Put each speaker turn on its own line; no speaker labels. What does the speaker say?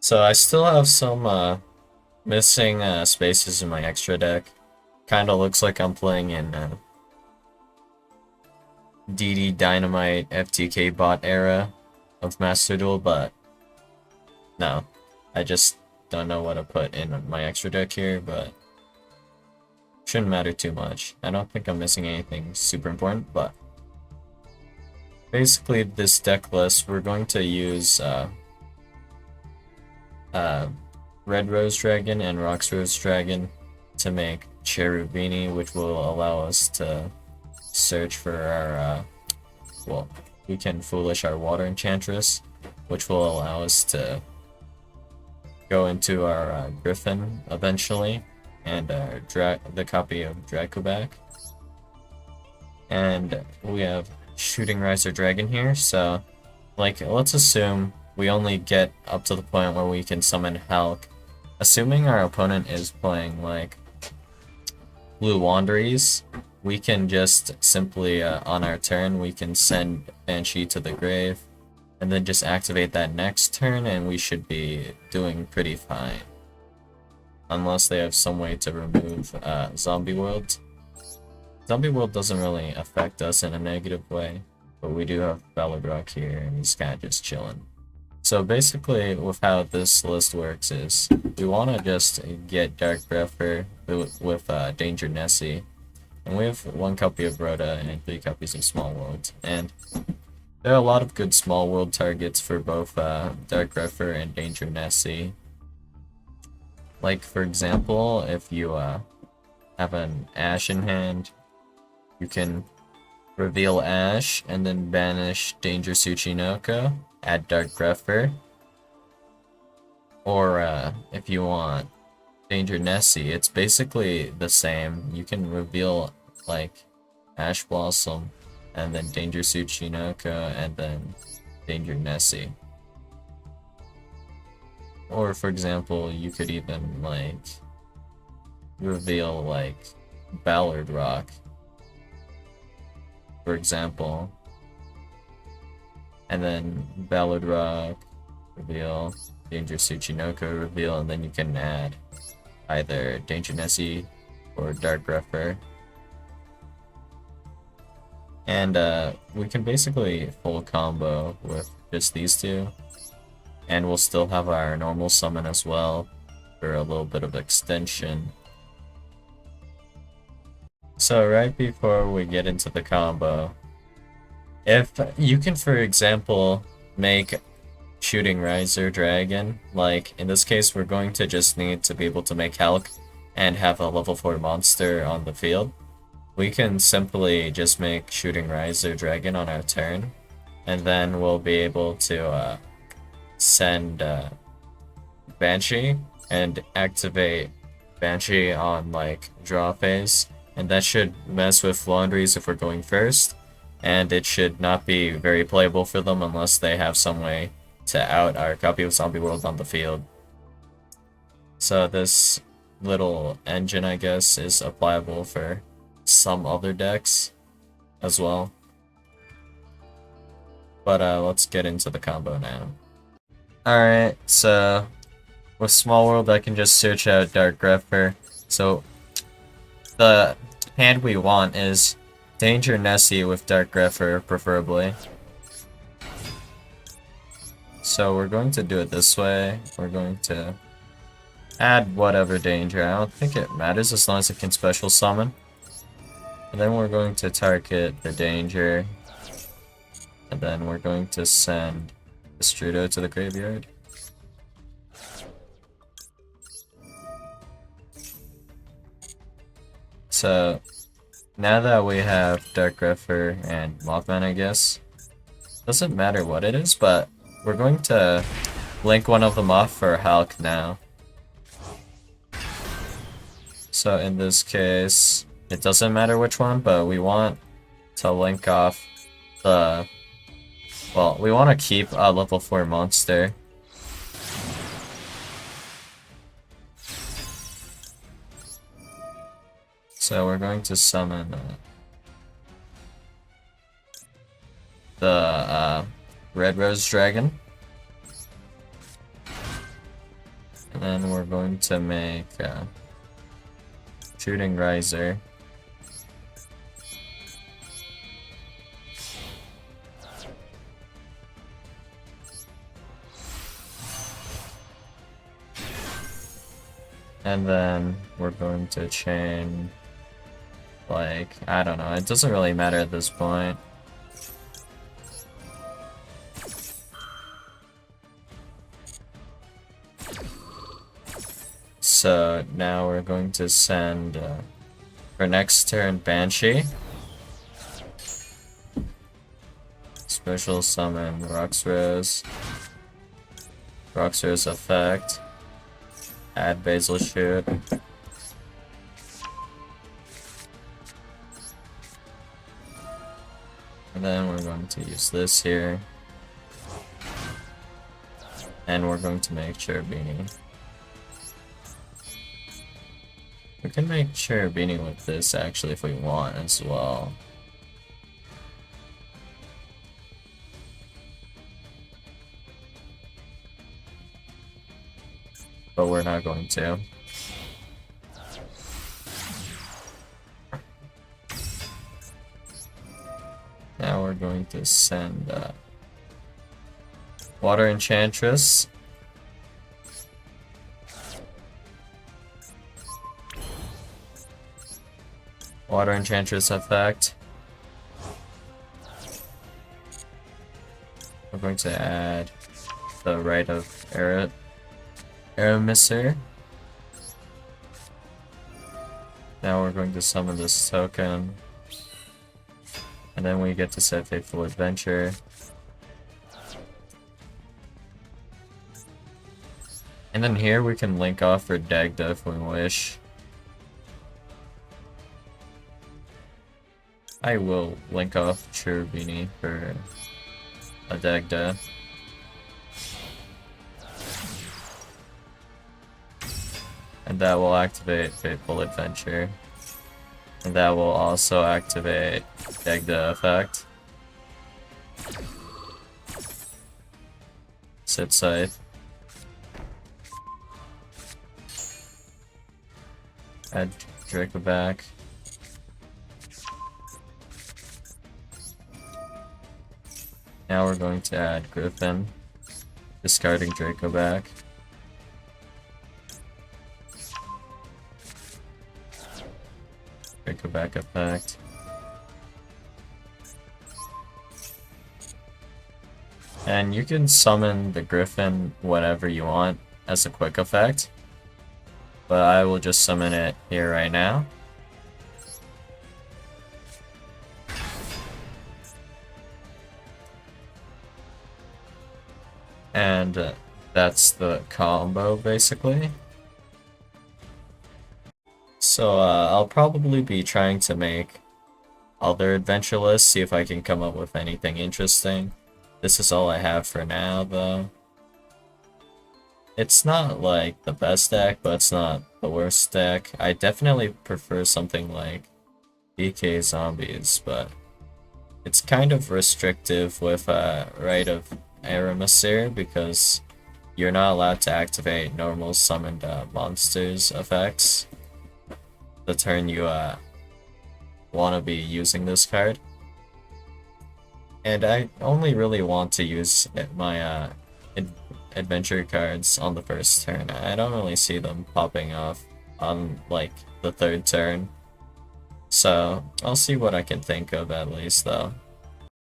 So I still have some missing spaces in my extra deck. Kinda looks like I'm playing in DD Dynamite FTK bot era of Master Duel, but no. I just don't know what to put in my extra deck here, but shouldn't matter too much. I don't think I'm missing anything super important, but basically this deck list, we're going to use uh, Red Rose Dragon and Rox Rose Dragon to make Cherubini, which will allow us to search for our, well, we can Foolish our Water Enchantress, which will allow us to go into our Griffin eventually, and the copy of Draco back. And we have Shooting Riser Dragon here, so, like, let's assume we only get up to the point where we can summon Hulk. Assuming our opponent is playing, like, Blue Wanderies, we can just simply, on our turn, we can send Banshee to the grave, and then just activate that next turn, and we should be doing pretty fine. Unless they have some way to remove Zombie World. Zombie World doesn't really affect us in a negative way, but we do have Balladrock here, and he's kind of just chilling. So basically, with how this list works is, we want to just get Dark Grepher with Danger Nessie, and we have 1 copy of Rhoda and 3 copies of Small World, and there are a lot of good Small World targets for both Dark Grepher and Danger Nessie. Like, for example, if you have an Ash in hand, you can reveal Ash and then banish Danger Tsuchinoko, add Dark Grepher. Or if you want Danger Nessie, it's basically the same. You can reveal like Ash Blossom and then Danger Tsuchinoko and then Danger Nessie. Or for example, you could even like reveal like Ballard Rock, for example, and then Ballard Rock, reveal, Danger Tsuchinoko, reveal, and then you can add either Danger Nessie or Dark Grepher. And we can basically full combo with just these two, and we'll still have our normal summon as well for a little bit of extension. So right before we get into the combo, if you can, for example, make Shooting Riser Dragon, like in this case we're going to just need to be able to make Hulk and have a level 4 monster on the field. We can simply just make Shooting Riser Dragon on our turn, and then we'll be able to send Banshee and activate Banshee on like draw phase, and that should mess with Laundries if we're going first, and it should not be very playable for them unless they have some way to out our copy of Zombie World on the field. So this little engine, I guess, is applicable for some other decks as well. But let's get into the combo now. Alright, so with Small World I can just search out Dark Grepher. So the hand we want is Danger Nessie with Dark Grepher, preferably. So we're going to do it this way. We're going to add whatever danger. I don't think it matters as long as it can special summon. And then we're going to target the danger. And then we're going to send Strudo to the graveyard. So now that we have Dark Grepher and Mothman, I guess, doesn't matter what it is, but we're going to link one of them off for Hulk now. So in this case, it doesn't matter which one, but we want to link off the... Well, we want to keep a level 4 monster. So we're going to summon the Red Rose Dragon. And then we're going to make Shooting Riser. And then we're going to chain, like, I don't know, it doesn't really matter at this point. So now we're going to send, for next turn, Banshee. Special summon Roxrose. Roxrose effect. Add Basil Shoot. And then we're going to use this here. And we're going to make Cherubini. We can make Cherubini with this actually if we want as well. But we're not going to. Now we're going to send Water Enchantress. Water Enchantress effect. We're going to add the Rite of Aramisir. Now we're going to summon this token. And then we get to set Faithful Adventure. And then here we can link off for Dagda if we wish. I will link off Cherubini for a Dagda. And that will activate Faithful Adventure. And that will also activate Dagda effect. Sit Scythe. Add Draco back. Now we're going to add Griffin, discarding Draco back. Draco back effect. And you can summon the Griffin whenever you want as a quick effect. But I will just summon it here right now. And that's the combo, basically. So I'll probably be trying to make other adventure lists, see if I can come up with anything interesting. This is all I have for now, though. It's not like the best deck, but it's not the worst deck. I definitely prefer something like DK Zombies, but it's kind of restrictive with Rite of Aramisir because you're not allowed to activate normal summoned monsters effects the turn you want to be using this card. And I only really want to use my adventure cards on the first turn. I don't really see them popping off on like the third turn. So I'll see what I can think of at least though.